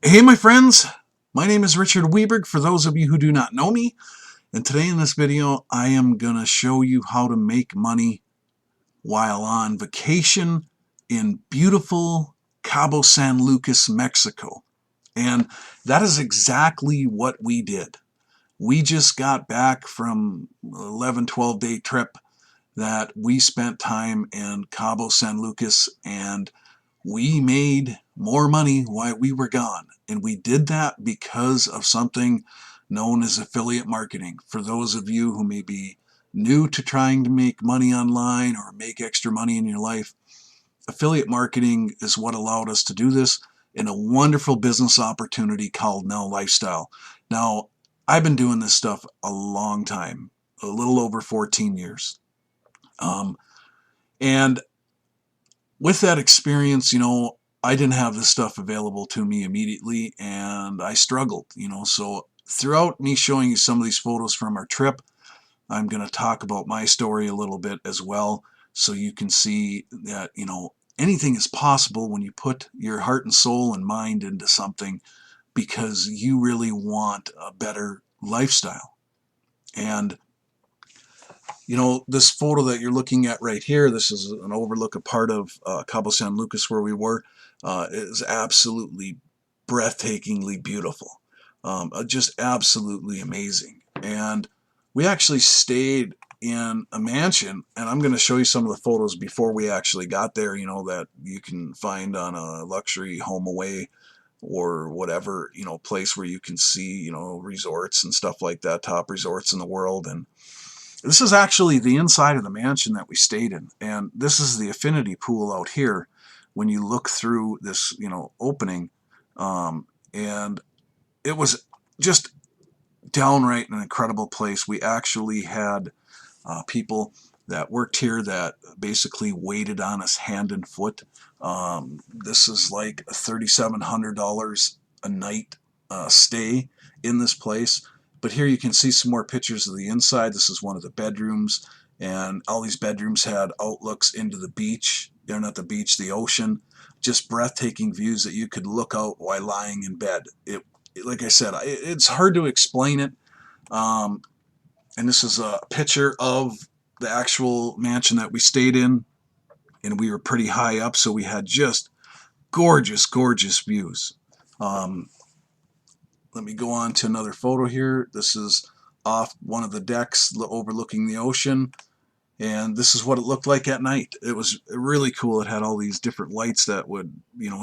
Hey, my friends, my name is Richard Weberg, for those of you who do not know me, and today in this video I am going to show you how to make money while on vacation in beautiful Cabo San Lucas, Mexico. And that is exactly what we did. We just got back from an 11, 12-day trip that we spent time in Cabo San Lucas, and we made more money while we were gone. And we did that because of something known as affiliate marketing. For those of you who may be new to trying to make money online or make extra money in your life, affiliate marketing is what allowed us to do this in a wonderful business opportunity called Now Lifestyle. Now, I've been doing this stuff a long time, a little over 14 years. Um, and with that experience, I didn't have this stuff available to me immediately, and I struggled. So throughout me showing you some of these photos from our trip, I'm going to talk about my story a little bit as well, so you can see that, anything is possible when you put your heart and soul and mind into something because you really want a better lifestyle. And this photo that you're looking at right here, this is an overlook, a part of Cabo San Lucas where we were, is absolutely breathtakingly beautiful. Just absolutely amazing. And we actually stayed in a mansion, and I'm going to show you some of the photos before we actually got there, that you can find on a luxury home away or whatever, place where you can see, resorts and stuff like that, top resorts in the world. And this is actually the inside of the mansion that we stayed in, and this is the affinity pool out here when you look through this, opening, and it was just downright an incredible place. We actually had people that worked here that basically waited on us hand and foot. This is like $3,700 a night stay in this place. But here you can see some more pictures of the inside. This is one of the bedrooms, and all these bedrooms had outlooks into the beach. They're not the beach, the ocean. Just breathtaking views that you could look out while lying in bed. Like I said, it's hard to explain it. Um, and this is a picture of the actual mansion that we stayed in, and we were pretty high up, so we had just gorgeous, gorgeous views. Um, Let me go on to another photo here. This is off one of the decks overlooking the ocean, and this is what it looked like at night. It was really cool. It had all these different lights that would,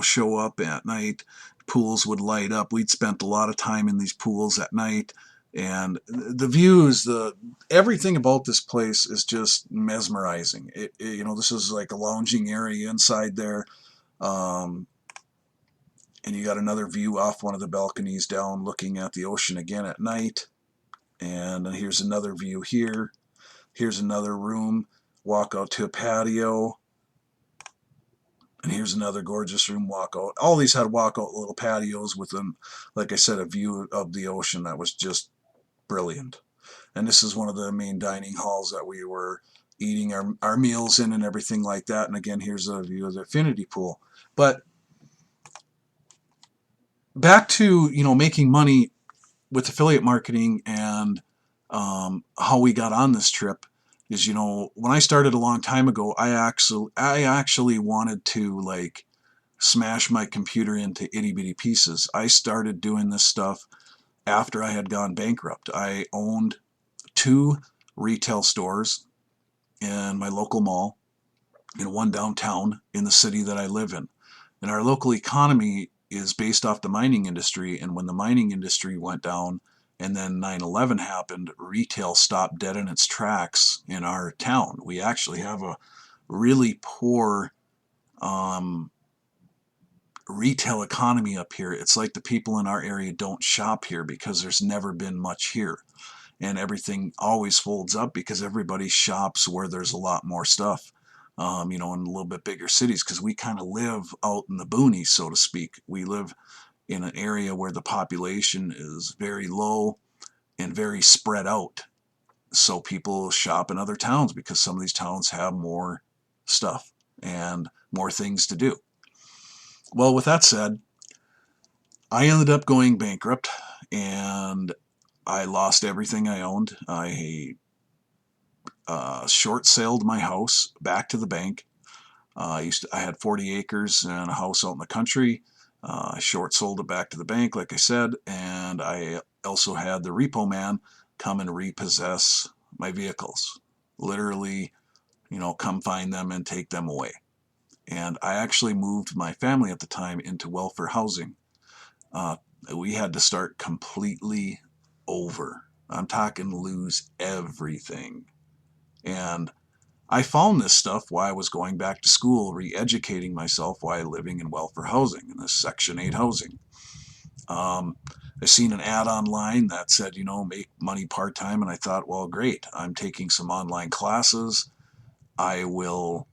show up at night. Pools would light up. We'd spent a lot of time in these pools at night, and the views, everything about this place is just mesmerizing. This is like a lounging area inside there. Um, and you got another view off one of the balconies down looking at the ocean again at night. And then here's another view here. Here's another room. Walk out to a patio. And here's another gorgeous room, walk out. All these had walk-out little patios with them, like I said, a view of the ocean that was just brilliant. And this is one of the main dining halls that we were eating our meals in and everything like that. And again, here's a view of the infinity pool. But back to, making money with affiliate marketing and how we got on this trip is, when I started a long time ago, I actually wanted to like smash my computer into itty bitty pieces. I started doing this stuff after I had gone bankrupt. I owned two retail stores in my local mall and one downtown in the city that I live in. And our local economy is based off the mining industry. And when the mining industry went down and then 9/11 happened, retail stopped dead in its tracks in our town. We actually have a really poor um, retail economy up here. It's like the people in our area don't shop here because there's never been much here. And everything always folds up because everybody shops where there's a lot more stuff, in a little bit bigger cities, because we kind of live out in the boonies, so to speak. We live in an area where the population is very low and very spread out. So people shop in other towns because some of these towns have more stuff and more things to do. Well, with that said, I ended up going bankrupt, and I lost everything I owned. I short sailed my house back to the bank. I had 40 acres and a house out in the country. I short sold it back to the bank, like I said, and I also had the repo man come and repossess my vehicles. Literally, come find them and take them away. And I actually moved my family at the time into welfare housing. Uh, we had to start completely over. I'm talking lose everything. And I found this stuff while I was going back to school, re-educating myself while living in welfare housing, in this Section 8 housing. Um, I seen an ad online that said, make money part-time, and I thought, well, great. I'm taking some online classes. I will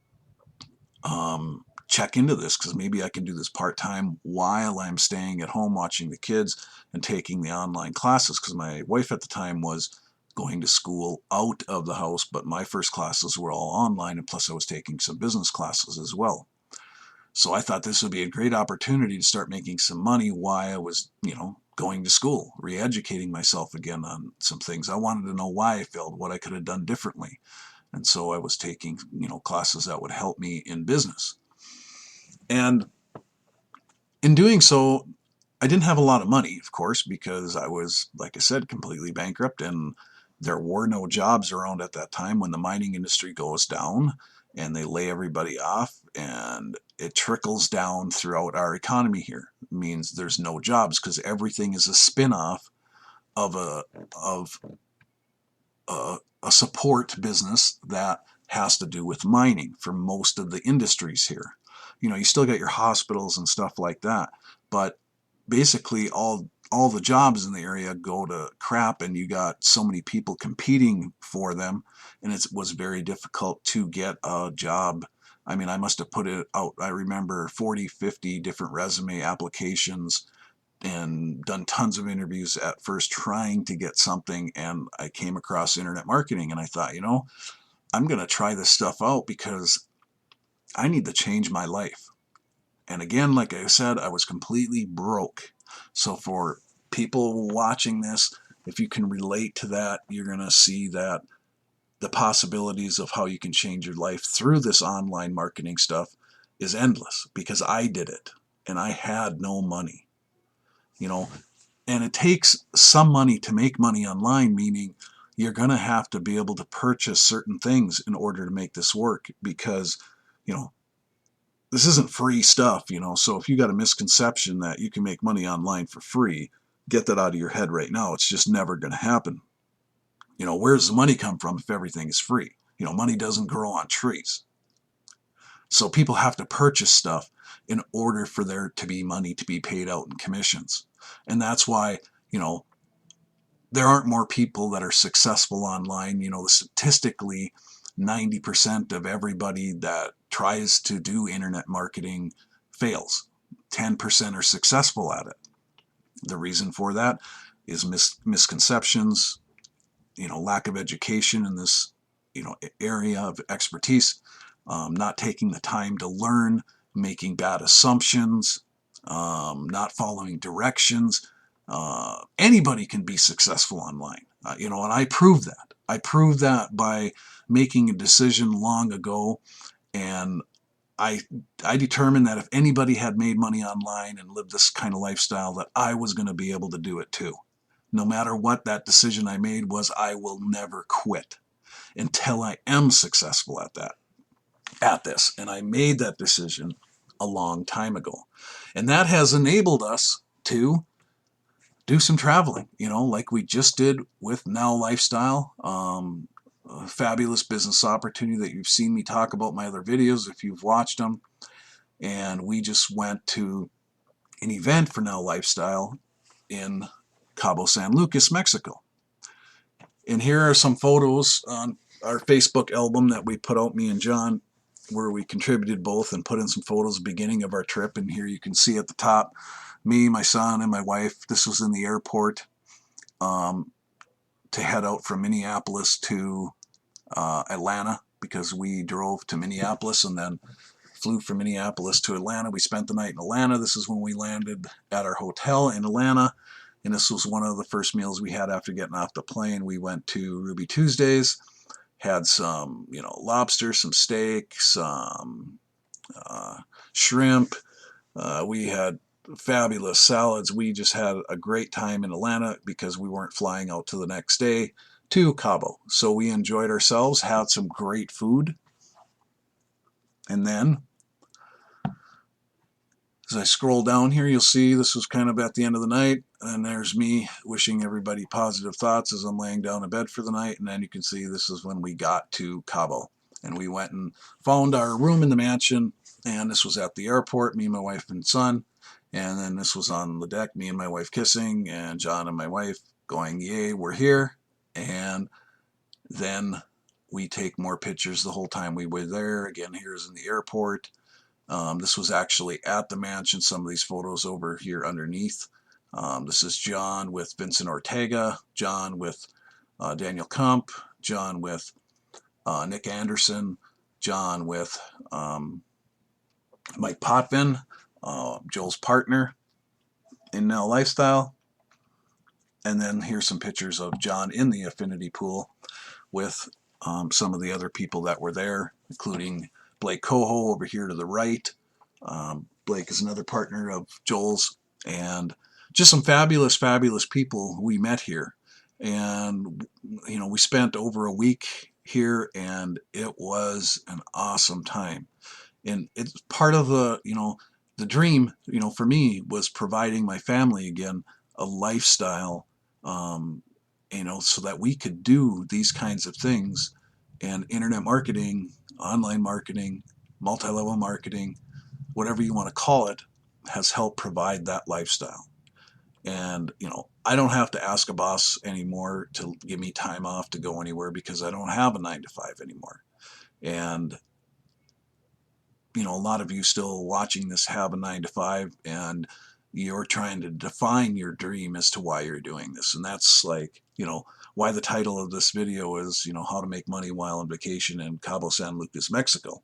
check into this because maybe I can do this part-time while I'm staying at home watching the kids and taking the online classes, because my wife at the time was going to school out of the house, but my first classes were all online, and plus I was taking some business classes as well. So I thought this would be a great opportunity to start making some money while I was, going to school, re-educating myself again on some things. I wanted to know why I failed, what I could have done differently. And so I was taking, classes that would help me in business. And in doing so, I didn't have a lot of money, of course, because I was, like I said, completely bankrupt, and there were no jobs around at that time. When the mining industry goes down and they lay everybody off, and it trickles down throughout our economy here, it means there's no jobs because everything is a spin-off of a support business that has to do with mining for most of the industries here. You still got your hospitals and stuff like that, but basically all the jobs in the area go to crap, and you got so many people competing for them, and it was very difficult to get a job. I mean, I must have put it out, I remember 40, 50 different resume applications and done tons of interviews at first trying to get something, and I came across internet marketing, and I thought, I'm going to try this stuff out because I need to change my life. And again, like I said, I was completely broke. So for people watching this, if you can relate to that, you're going to see that the possibilities of how you can change your life through this online marketing stuff is endless, because I did it and I had no money, you know, and it takes some money to make money online, meaning you're going to have to be able to purchase certain things in order to make this work, because, you know, this isn't free stuff, so if you got a misconception that you can make money online for free, get that out of your head right now. It's just never going to happen. Where's the money come from if everything is free? Money doesn't grow on trees. So people have to purchase stuff in order for there to be money to be paid out in commissions. And that's why, there aren't more people that are successful online. Statistically, 90% of everybody that tries to do internet marketing fails. 10% are successful at it. The reason for that is misconceptions, lack of education in this, area of expertise, not taking the time to learn, making bad assumptions, not following directions. Anybody can be successful online, and I proved that. I proved that by making a decision long ago, and I I determined that if anybody had made money online and lived this kind of lifestyle, that I was going to be able to do it too. No matter what that decision I made was, I will never quit until I am successful at this. And I made that decision a long time ago. And that has enabled us to do some traveling, like we just did with Now Lifestyle. A fabulous business opportunity that you've seen me talk about in my other videos if you've watched them. And we just went to an event for Now Lifestyle in Cabo San Lucas, Mexico. And here are some photos on our Facebook album that we put out, me and John, where we contributed both and put in some photos at the beginning of our trip. And here you can see at the top, me, my son, and my wife. This was in the airport to head out from Minneapolis to Atlanta, because we drove to Minneapolis and then flew from Minneapolis to Atlanta. We spent the night in Atlanta. This is when we landed at our hotel in Atlanta. And this was one of the first meals we had after getting off the plane. We went to Ruby Tuesdays, had some, lobster, some steak, some shrimp. We had fabulous salads. We just had a great time in Atlanta because we weren't flying out to the next day to Cabo. So we enjoyed ourselves, had some great food. And then as I scroll down here, you'll see this was kind of at the end of the night, and there's me wishing everybody positive thoughts as I'm laying down in bed for the night. And then you can see this is when we got to Cabo, and we went and found our room in the mansion, and this was at the airport, me, my wife, and son. And then this was on the deck, me and my wife kissing, and John and my wife going, yay, we're here. And then we take more pictures the whole time we were there. Again, here's in the airport. This was actually at the mansion. Some of these photos over here underneath. This is John with Vincent Ortega, John with Daniel Kump, John with Nick Anderson, John with Mike Potvin, Joel's partner in Now Lifestyle. And then here's some pictures of John in the Affinity Pool with some of the other people that were there, including Blake Coho over here to the right. Blake is another partner of Joel's, and just some fabulous, fabulous people we met here. And, we spent over a week here, and it was an awesome time. And it's part of the dream, for me, was providing my family again a lifestyle, so that we could do these kinds of things. And internet marketing, online marketing, multi-level marketing, whatever you want to call it, has helped provide that lifestyle. And, I don't have to ask a boss anymore to give me time off to go anywhere because I don't have a 9-to-5 anymore. And, a lot of you still watching this have a 9-to-5, and you're trying to define your dream as to why you're doing this. And that's like, why the title of this video is, how to make money while on vacation in Cabo San Lucas, Mexico.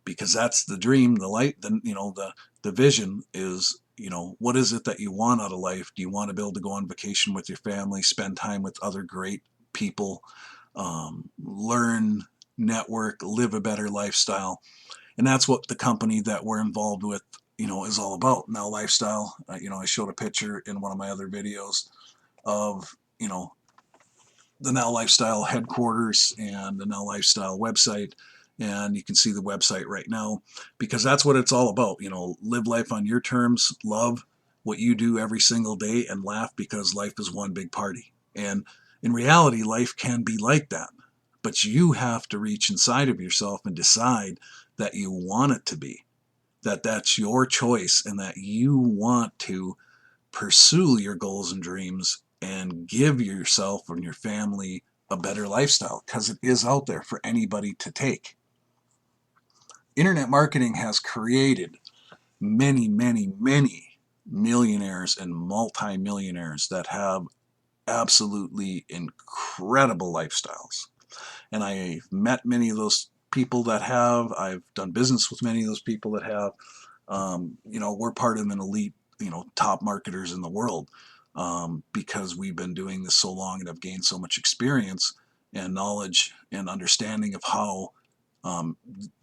Because that's the dream, the light, the vision is, what is it that you want out of life? Do you want to be able to go on vacation with your family, spend time with other great people, learn, network, live a better lifestyle? And that's what the company that we're involved with, is all about. Now Lifestyle, I showed a picture in one of my other videos of, the Now Lifestyle headquarters and the Now Lifestyle website. And you can see the website right now, because that's what it's all about. Live life on your terms, love what you do every single day, and laugh because life is one big party. And in reality, life can be like that. But you have to reach inside of yourself and decide that you want it to be, that that's your choice, and that you want to pursue your goals and dreams and give yourself and your family a better lifestyle, because it is out there for anybody to take. Internet marketing has created many, many, many millionaires and multimillionaires that have absolutely incredible lifestyles. And I've met many of those people that have. I've done business with many of those people that have. We're part of an elite, top marketers in the world, because we've been doing this so long and have gained so much experience and knowledge and understanding of how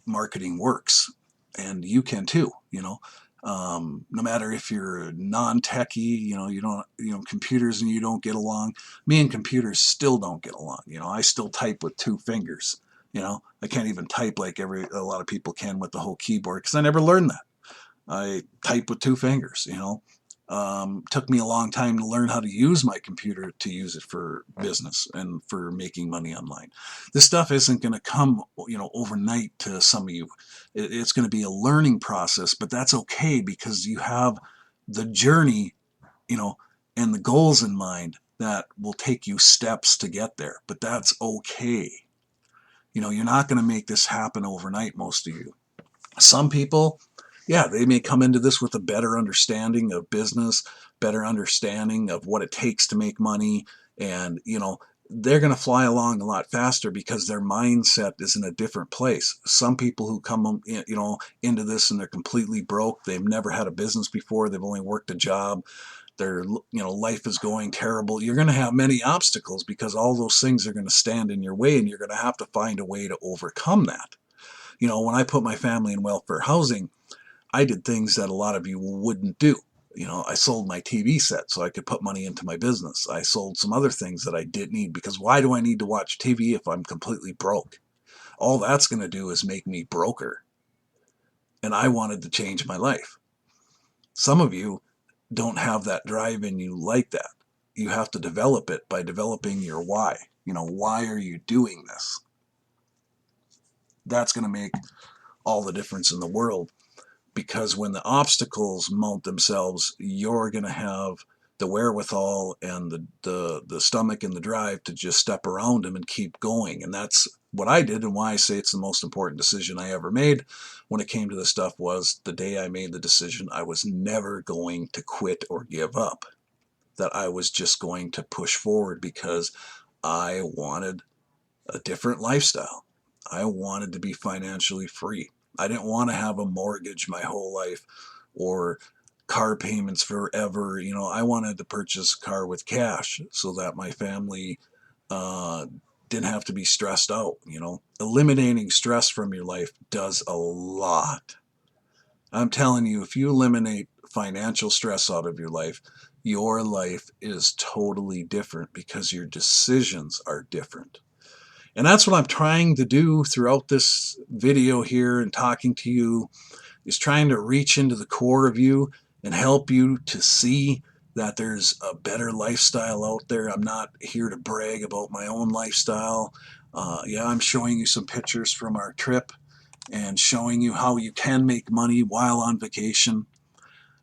marketing works. And you can too, no matter if you're non-techie, you don't, computers and you don't get along. Me and computers still don't get along. I still type with 2 fingers. I can't even type like a lot of people can with the whole keyboard, because I never learned that. I type with 2 fingers, Took me a long time to learn how to use my computer to use it for business and for making money online. This stuff isn't going to come, overnight to some of you. It's going to be a learning process, but that's okay, because you have the journey, and the goals in mind that will take you steps to get there. But that's okay. You're not going to make this happen overnight, most of you. Some people, yeah, they may come into this with a better understanding of business, better understanding of what it takes to make money, and, they're going to fly along a lot faster because their mindset is in a different place. Some people who come, into this and they're completely broke, they've never had a business before, they've only worked a job, their life is going terrible. You're going to have many obstacles because all those things are going to stand in your way, and you're going to have to find a way to overcome that. When I put my family in welfare housing, I did things that a lot of you wouldn't do. I sold my TV set so I could put money into my business. I sold some other things that I didn't need, because why do I need to watch TV if I'm completely broke? All that's going to do is make me broker. And I wanted to change my life. Some of you don't have that drive in you like that. You have to develop it by developing your why. Why are you doing this? That's going to make all the difference in the world, because when the obstacles mount themselves, you're going to have the wherewithal and the stomach and the drive to just step around them and keep going. And that's what I did, and why I say it's the most important decision I ever made when it came to this stuff. Was the day I made the decision I was never going to quit or give up, that I was just going to push forward, because I wanted a different lifestyle. I wanted to be financially free. I didn't want to have a mortgage my whole life or car payments forever. I wanted to purchase a car with cash so that my family didn't have to be stressed out. Eliminating stress from your life does a lot. I'm telling you, if you eliminate financial stress out of your life is totally different, because your decisions are different. And that's what I'm trying to do throughout this video here and talking to you, is trying to reach into the core of you and help you to see that there's a better lifestyle out there. I'm not here to brag about my own lifestyle. I'm showing you some pictures from our trip and showing you how you can make money while on vacation,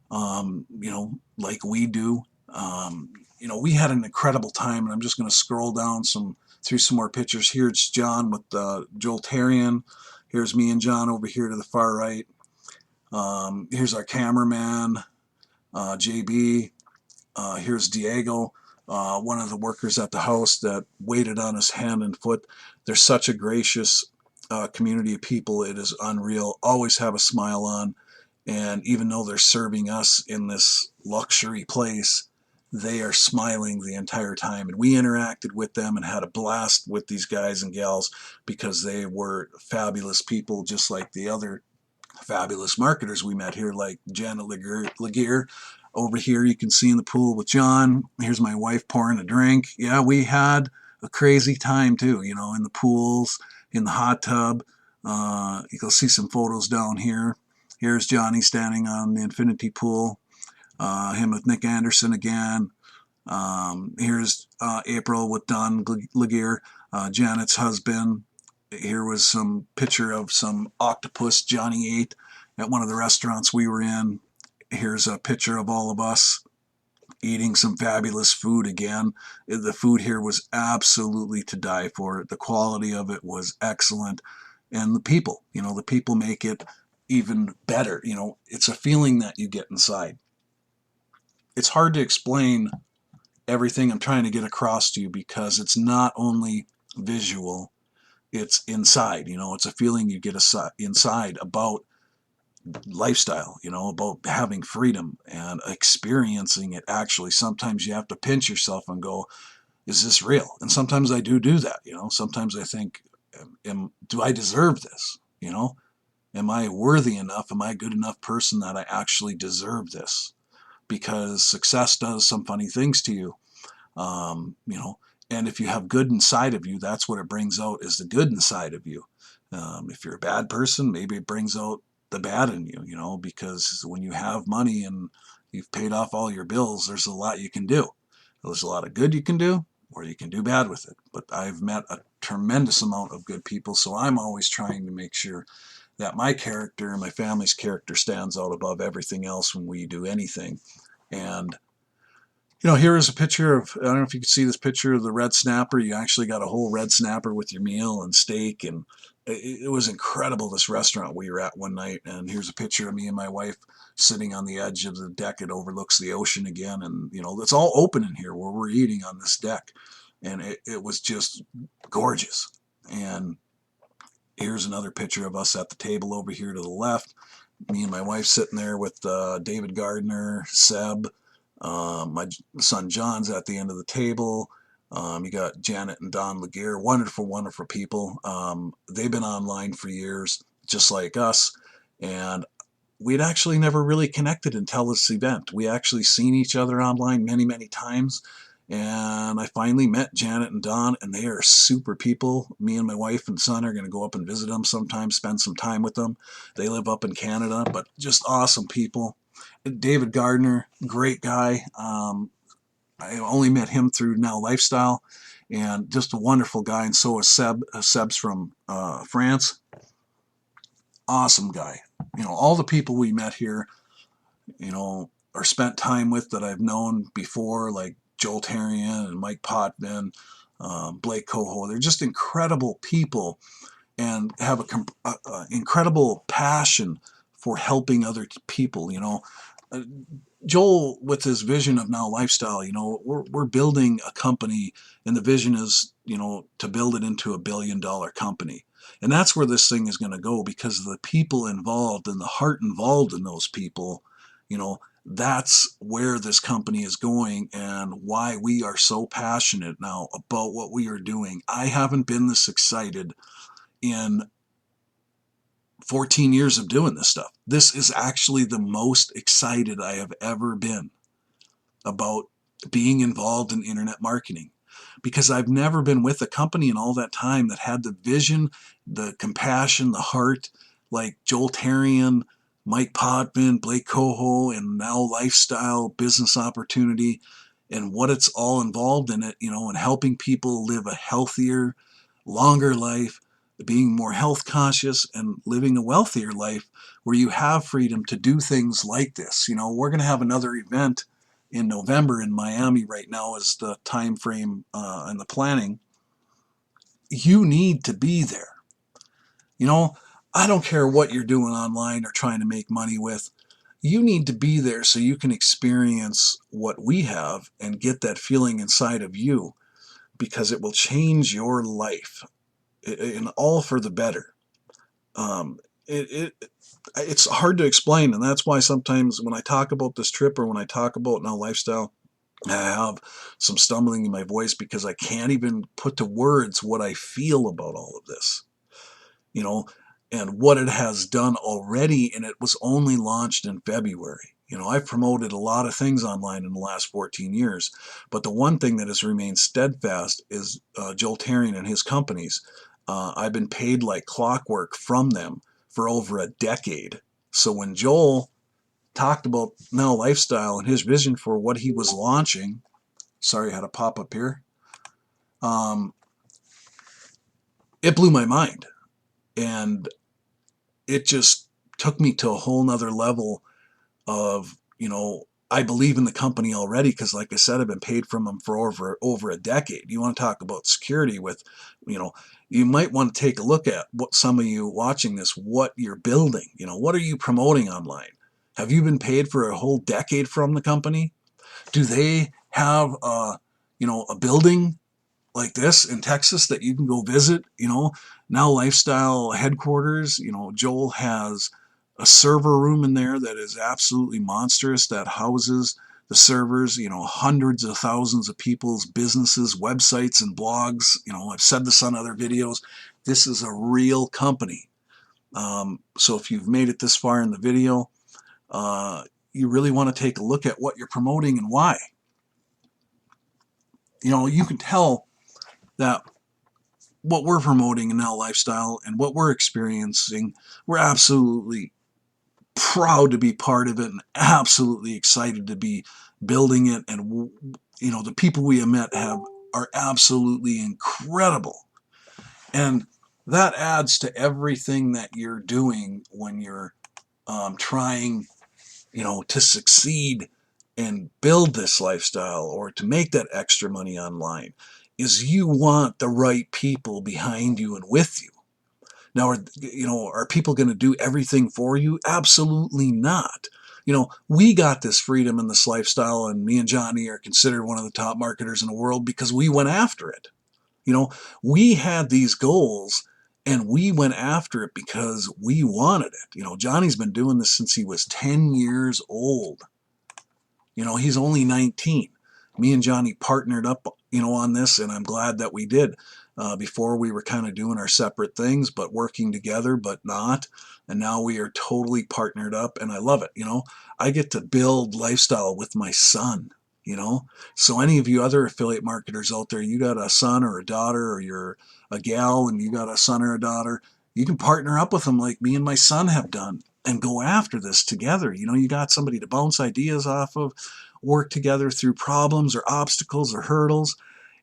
like we do. We had an incredible time, and I'm just going to scroll down through some more pictures. Here's John with Joel Terrian. Here's me and John over here to the far right. Here's our cameraman, JB. Here's Diego, one of the workers at the house that waited on us hand and foot. They're such a gracious community of people. It is unreal. Always have a smile on. And even though they're serving us in this luxury place, they are smiling the entire time. And we interacted with them and had a blast with these guys and gals, because they were fabulous people, just like the other fabulous marketers we met here, like Janet Laguerre. Over here you can see in the pool with John. Here's my wife pouring a drink. Yeah, we had a crazy time too, in the pools, in the hot tub. You can see some photos down here. Here's Johnny standing on the infinity pool. Him with Nick Anderson again. Here's April with Don Laguerre, Janet's husband. Here was some picture of some octopus Johnny ate at one of the restaurants we were in. Here's a picture of all of us eating some fabulous food again. The food here was absolutely to die for. The quality of it was excellent. And the people make it even better. It's a feeling that you get inside. It's hard to explain everything I'm trying to get across to you, because it's not only visual, it's inside. It's a feeling you get inside about lifestyle, about having freedom and experiencing it. Actually, sometimes you have to pinch yourself and go, is this real? And sometimes I do that. Sometimes I think, do I deserve this? Am I worthy enough? Am I a good enough person that I actually deserve this? Because success does some funny things to you. And if you have good inside of you, that's what it brings out, is the good inside of you. If you're a bad person, maybe it brings out the bad in you, because when you have money and you've paid off all your bills, there's a lot you can do. There's a lot of good you can do, or you can do bad with it. But I've met a tremendous amount of good people, so I'm always trying to make sure that my character and my family's character stands out above everything else when we do anything. And here is a picture of, I don't know if you can see this picture of the red snapper. You actually got a whole red snapper with your meal and steak, and it was incredible, this restaurant we were at one night. And here's a picture of me and my wife sitting on the edge of the deck. It overlooks the ocean again, and it's all open in here where we're eating on this deck. and it was just gorgeous. And here's another picture of us at the table over here to the left. Me and my wife sitting there with David Gardner, Seb, my son John's at the end of the table. You got Janet and Don Laguerre, wonderful, wonderful people. They've been online for years, just like us, and we'd actually never really connected until this event. We actually seen each other online many, many times, and I finally met Janet and Don, and they are super people. Me and my wife and son are going to go up and visit them sometime, spend some time with them. They live up in Canada, but just awesome people. David Gardner, great guy. I only met him through Now Lifestyle, and just a wonderful guy. And so is Seb. Seb's from France. Awesome guy. All the people we met here, or spent time with that I've known before, like Joel Tarian and Mike Potvin, Blake Coho. They're just incredible people and have a incredible passion for helping other people. Joel, with his vision of Now Lifestyle, we're building a company, and the vision is, to build it into $1 billion company. And that's where this thing is going to go, because of the people involved and the heart involved in those people. That's where this company is going, and why we are so passionate now about what we are doing. I haven't been this excited in 14 years of doing this stuff. This is actually the most excited I have ever been about being involved in internet marketing, because I've never been with a company in all that time that had the vision, the compassion, the heart, like Joel Tarian, Mike Potvin, Blake Coho, and Now Lifestyle business opportunity, and what it's all involved in it, and helping people live a healthier, longer life, being more health conscious, and living a wealthier life where you have freedom to do things like this. We're going to have another event in November in Miami. Right now is the time frame and the planning. You need to be there. I don't care what you're doing online or trying to make money with. You need to be there so you can experience what we have and get that feeling inside of you, because it will change your life, and all for the better. It's hard to explain, and that's why sometimes when I talk about this trip, or when I talk about Now Lifestyle, I have some stumbling in my voice, because I can't even put to words what I feel about all of this, and what it has done already. And it was only launched in February. I've promoted a lot of things online in the last 14 years, but the one thing that has remained steadfast is Joel Tarian and his companies. I've been paid like clockwork from them for over a decade. So when Joel talked about Now Lifestyle and his vision for what he was launching, sorry, I had a pop up here. It blew my mind, and it just took me to a whole nother level of, I believe in the company already, because like I said, I've been paid from them for over a decade. You want to talk about security with, you might want to take a look at what some of you watching this, what you're building. What are you promoting online? Have you been paid for a whole decade from the company? Do they have a building like this in Texas that you can go visit? Now Lifestyle headquarters, Joel has a server room in there that is absolutely monstrous, that houses the servers, hundreds of thousands of people's businesses, websites, and blogs. I've said this on other videos. This is a real company. So if you've made it this far in the video, you really want to take a look at what you're promoting and why. You can tell that what we're promoting in Now Lifestyle and what we're experiencing, we're absolutely proud to be part of it, and absolutely excited to be building it. And the people we have met are absolutely incredible, and that adds to everything that you're doing when you're trying to succeed and build this lifestyle, or to make that extra money online, is you want the right people behind you and with you. Now, are people going to do everything for you? Absolutely not. We got this freedom and this lifestyle, and me and Johnny are considered one of the top marketers in the world because we went after it. You know, we had these goals and we went after it because we wanted it. Johnny's been doing this since he was 10 years old. He's only 19. Me and Johnny partnered up, on this, and I'm glad that we did. Before we were kind of doing our separate things, but working together, but not. And now we are totally partnered up, and I love it. I get to build lifestyle with my son. So any of you other affiliate marketers out there, you got a son or a daughter, or you're a gal and you got a son or a daughter, you can partner up with them like me and my son have done and go after this together. You got somebody to bounce ideas off of, work together through problems or obstacles or hurdles.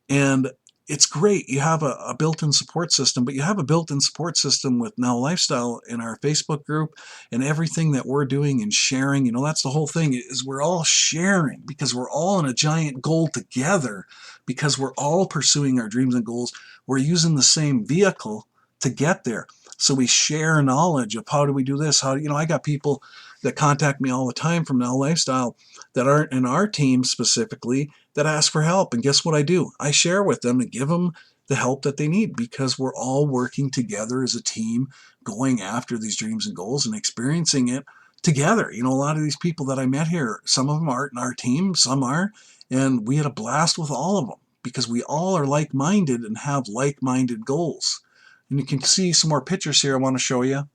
And it's great. You have a built-in support system, but you have a built-in support system with Now Lifestyle in our Facebook group and everything that we're doing and sharing. That's the whole thing, is we're all sharing because we're all in a giant goal together, because we're all pursuing our dreams and goals. We're using the same vehicle to get there. So we share knowledge of how do we do this? I got people that contact me all the time from Now Lifestyle that aren't in our team specifically, that ask for help. And guess what I do? I share with them and give them the help that they need, because we're all working together as a team, going after these dreams and goals and experiencing it together. A lot of these people that I met here, some of them aren't in our team, some are, and we had a blast with all of them because we all are like-minded and have like-minded goals. And you can see some more pictures here I want to show you,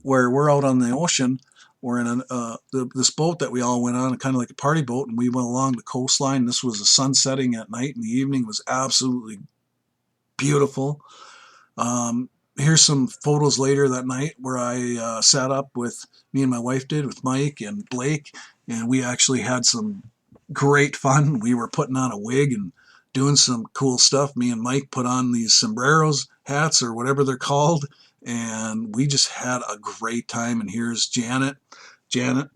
where we're out on the ocean. We're in this boat that we all went on, kind of like a party boat, and we went along the coastline. This was a sun setting at night, and the evening was absolutely beautiful. Here's some photos later that night where I sat up with, me and my wife did, with Mike and Blake, and we actually had some great fun. We were putting on a wig and doing some cool stuff. Me and Mike put on these sombreros, hats, or whatever they're called, and we just had a great time. And here's Janet. Janet,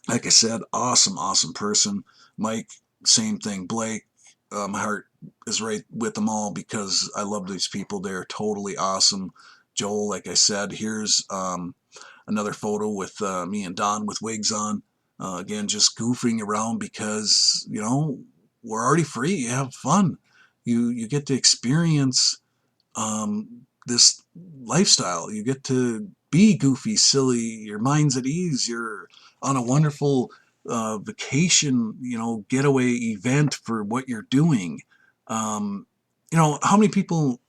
like I said, awesome person. Mike, same thing. Blake, my heart is right with them all because I love these people. They're totally awesome. Joel, like I said, here's another photo with me and Don with wigs on. Again, just goofing around because, we're already free. You have fun. You get to experience this lifestyle. You get to be goofy, silly. Your mind's at ease. You're on a wonderful vacation, getaway event for what you're doing. How many people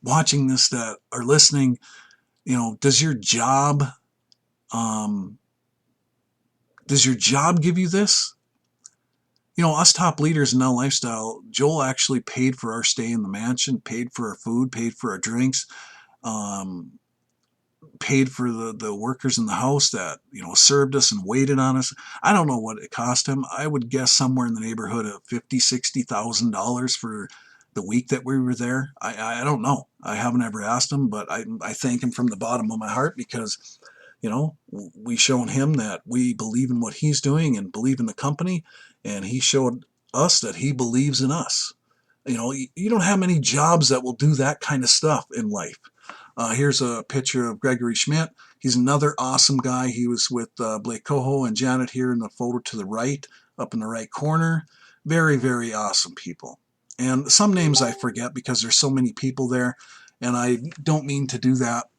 watching this that are listening, does your job give you this? Us top leaders in Now Lifestyle, Joel actually paid for our stay in the mansion, paid for our food, paid for our drinks, paid for the workers in the house that, served us and waited on us. I don't know what it cost him. I would guess somewhere in the neighborhood of $50,000-$60,000 for the week that we were there. I don't know. I haven't ever asked him, but I thank him from the bottom of my heart because, we shown him that we believe in what he's doing and believe in the company, and he showed us that he believes in us. You don't have many jobs that will do that kind of stuff in life. Here's a picture of Gregory Schmidt. He's another awesome guy. He was with Blake Coho and Janet here in the photo to the right, up in the right corner. Very, very awesome people. And some names I forget because there's so many people there, and I don't mean to do that.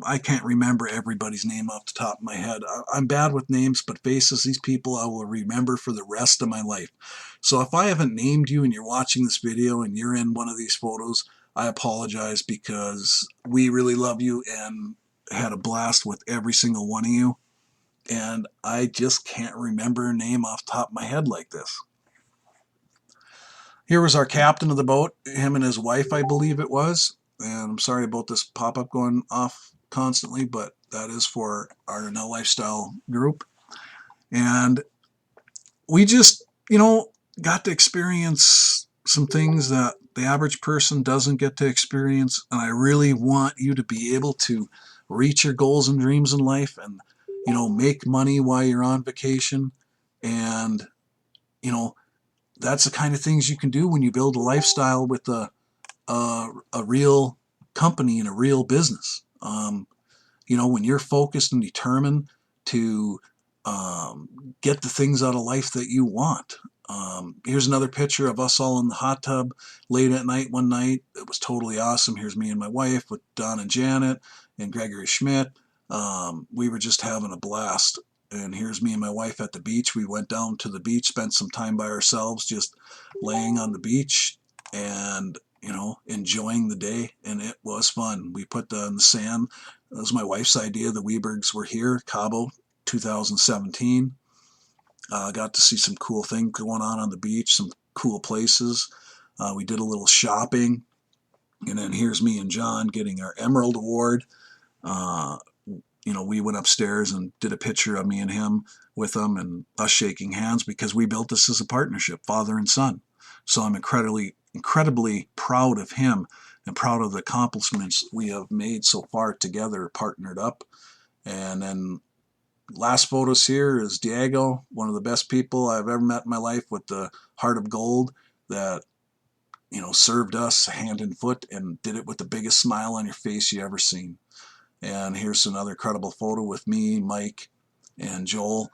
I can't remember everybody's name off the top of my head. I'm bad with names, but faces, these people I will remember for the rest of my life. So if I haven't named you and you're watching this video and you're in one of these photos, I apologize because we really love you and had a blast with every single one of you. And I just can't remember a name off the top of my head like this. Here was our captain of the boat, him and his wife, I believe it was. And I'm sorry about this pop-up going off constantly, but that is for our Now Lifestyle group. And we just, got to experience some things that the average person doesn't get to experience. And I really want you to be able to reach your goals and dreams in life and, make money while you're on vacation. And, that's the kind of things you can do when you build a lifestyle with a real company and a real business. When you're focused and determined to get the things out of life that you want. Here's another picture of us all in the hot tub late at night one night. It was totally awesome. Here's me and my wife with Don and Janet and Gregory Schmidt. We were just having a blast. And here's me and my wife at the beach. We went down to the beach, spent some time by ourselves, just laying on the beach and, enjoying the day. And it was fun. We put in the sand. It was my wife's idea. The Webergs were here, Cabo, 2017. Got to see some cool things going on the beach, some cool places. We did a little shopping. And then here's me and John getting our Emerald Award. We went upstairs and did a picture of me and him with him and us shaking hands because we built this as a partnership, father and son. So I'm incredibly proud of him and proud of the accomplishments we have made so far together, partnered up. And then last photos here is Diego, one of the best people I've ever met in my life, with the heart of gold that, served us hand and foot and did it with the biggest smile on your face you ever seen. And here's another incredible photo with me, Mike, and Joel.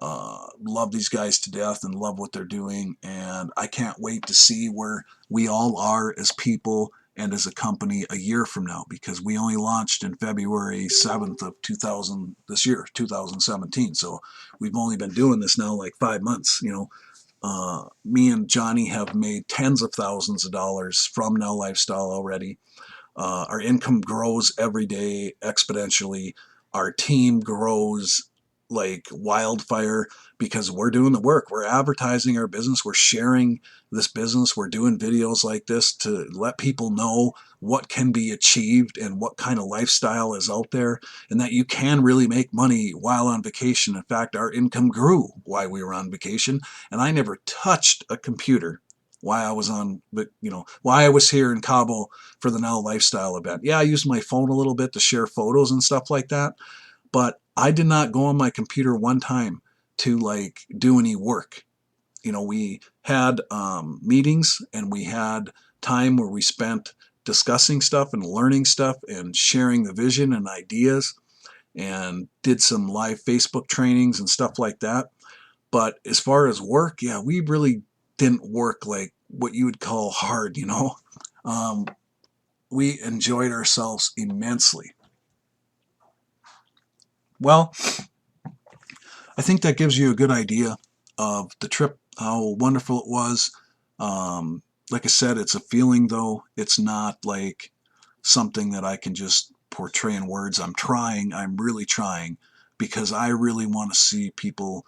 Love these guys to death and love what they're doing. And I can't wait to see where we all are as people and as a company a year from now, because we only launched in February 7th of 2017. So we've only been doing this now like 5 months. Me and Johnny have made tens of thousands of dollars from Now Lifestyle already. Our income grows every day exponentially. Our team grows like wildfire because we're doing the work. We're advertising our business. We're sharing this business. We're doing videos like this to let people know what can be achieved and what kind of lifestyle is out there, and that you can really make money while on vacation. In fact, our income grew while we were on vacation, and I never touched a computer while I was here in Cabo for the Now Lifestyle event. Yeah, I used my phone a little bit to share photos and stuff like that, but I did not go on my computer one time to do any work. We had meetings and we had time where we spent discussing stuff and learning stuff and sharing the vision and ideas, and did some live Facebook trainings and stuff like that. But as far as work, yeah, we really didn't work like what you would call hard, We enjoyed ourselves immensely. Well, I think that gives you a good idea of the trip, how wonderful it was. Like I said, it's a feeling, though. It's not like something that I can just portray in words. I'm really trying, because I really want to see people,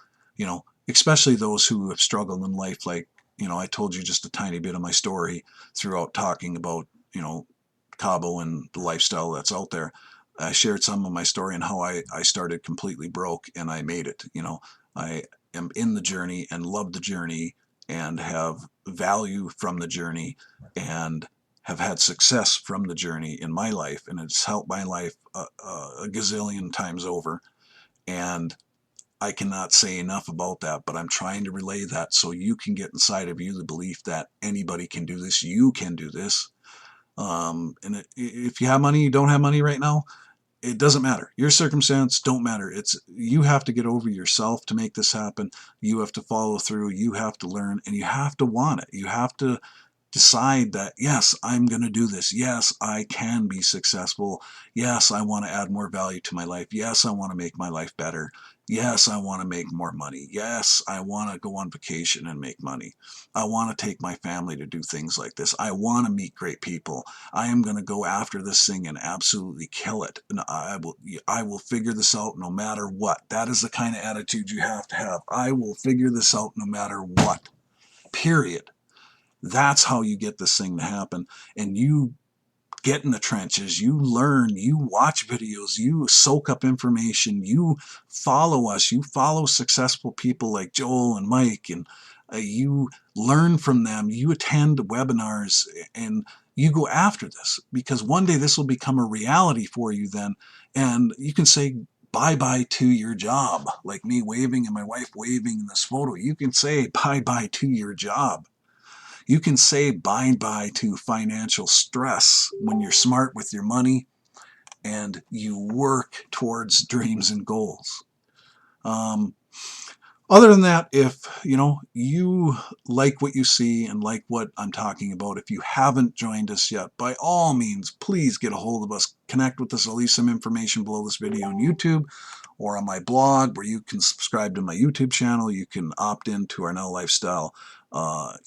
especially those who have struggled in life. Like, I told you just a tiny bit of my story throughout talking about, Cabo and the lifestyle that's out there. I shared some of my story and how I started completely broke and I made it. I am in the journey and love the journey and have value from the journey and have had success from the journey in my life, and it's helped my life a gazillion times over. And I cannot say enough about that, but I'm trying to relay that so you can get inside of you the belief that anybody can do this. You can do this. If you have money, you don't have money right now, it doesn't matter. Your circumstance don't matter. You have to get over yourself to make this happen. You have to follow through. You have to learn, and you have to want it. You have to decide that, yes, I'm going to do this. Yes, I can be successful. Yes, I want to add more value to my life. Yes, I want to make my life better. Yes, I want to make more money. Yes, I want to go on vacation and make money. I want to take my family to do things like this. I want to meet great people. I am going to go after this thing and absolutely kill it. And I will figure this out no matter what. That is the kind of attitude you have to have. I will figure this out no matter what. Period. That's how you get this thing to happen. And you get in the trenches, you learn, you watch videos, you soak up information, you follow us, you follow successful people like Joel and Mike, and you learn from them, you attend webinars, and you go after this, because one day this will become a reality for you then, and you can say bye-bye to your job, like me waving and my wife waving in this photo. You can say bye-bye to your job. You can say bye-bye to financial stress when you're smart with your money and you work towards dreams and goals. Other than that, if you like what you see and like what I'm talking about, if you haven't joined us yet, by all means, please get a hold of us. Connect with us. I'll leave some information below this video on YouTube or on my blog, where you can subscribe to my YouTube channel. You can opt into our Now Lifestyle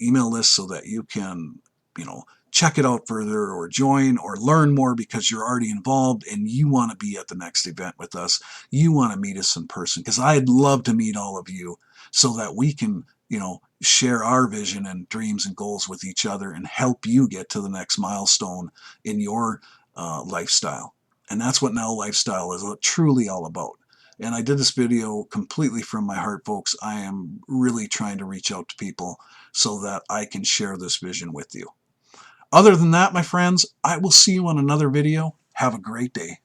email list so that you can, check it out further or join or learn more, because you're already involved and you want to be at the next event with us. You want to meet us in person, because I'd love to meet all of you so that we can, share our vision and dreams and goals with each other and help you get to the next milestone in your lifestyle. And that's what Now Lifestyle is truly all about. And I did this video completely from my heart, folks. I am really trying to reach out to people so that I can share this vision with you. Other than that, my friends, I will see you on another video. Have a great day.